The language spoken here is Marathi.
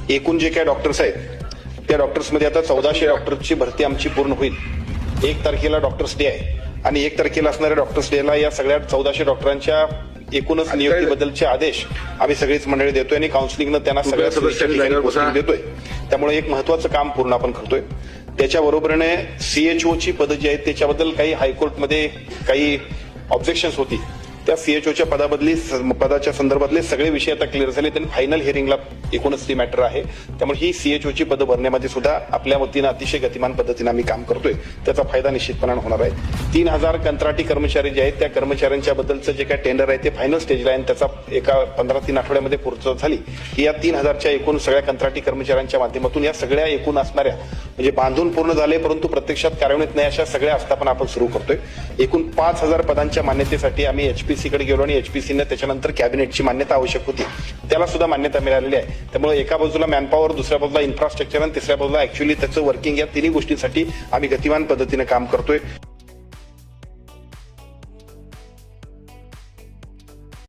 एकूण जे काही डॉक्टर्स आहेत त्या डॉक्टर्समध्ये आता 1400 डॉक्टरची भरती आमची पूर्ण होईल. 1 तारखेला डॉक्टर्स डे आहे आणि 1 तारखेला असणाऱ्या डॉक्टर्स डेला या सगळ्या 1400 डॉक्टरांच्या एकूणच नियुक्तीबद्दलचे आदेश आम्ही सगळीच मंडळी देतोय आणि काउन्सिलिंगनं त्यांना सगळ्या पोस्टिंग देतोय. त्यामुळे एक महत्वाचं काम पूर्ण आपण करतोय. त्याच्या बरोबरीने सीएचओची पदं जी आहेत त्याच्याबद्दल काही हायकोर्टमध्ये काही ऑब्जेक्शन्स होती. त्या सीएचओच्या पदाच्या संदर्भातले सगळे विषय आता क्लिअर झाले आणि फायनल हिअरिंगला एकूणच ती मॅटर आहे. त्यामुळे ही सीएचओची पदं भरण्यामध्ये सुद्धा आपल्या वतीनं अतिशय गतिमान पद्धतीने आम्ही काम करतोय. त्याचा फायदा निश्चितपणे होणार आहे. 3000 कंत्राटी कर्मचारी जे आहेत त्या कर्मचाऱ्यांच्या बद्दलचं जे काही टेंडर आहे ते फायनल स्टेजला आहे आणि त्याचा एका 15-3 आठवड्यामध्ये पूर्तता झाली की या 3000च्या एकूण सगळ्या कंत्राटी कर्मचाऱ्यांच्या माध्यमातून या सगळ्या एकूण असणाऱ्या म्हणजे बांधून पूर्ण झाले परंतु प्रत्यक्षात कार्यान्वित नाही अशा सगळ्या आस्थापना आपण सुरू करतोय. एकूण 5000 पदांच्या मान्यतेसाठी आम्ही एचपीसीकडे गेलो आणि एचपीसीने त्याच्यानंतर कॅबिनेटची मान्यता आवश्यक होती त्याला सुद्धा मान्यता मिळालेली आहे. त्यामुळे एका बाजूला मॅनपॉवर, दुसऱ्या बाजूला इन्फ्रास्ट्रक्चर आणि तिसऱ्या बाजूला ऍक्च्युअली त्याचं वर्किंग या तिन्ही गोष्टींसाठी आम्ही गतिमान पद्धतीने काम करतोय.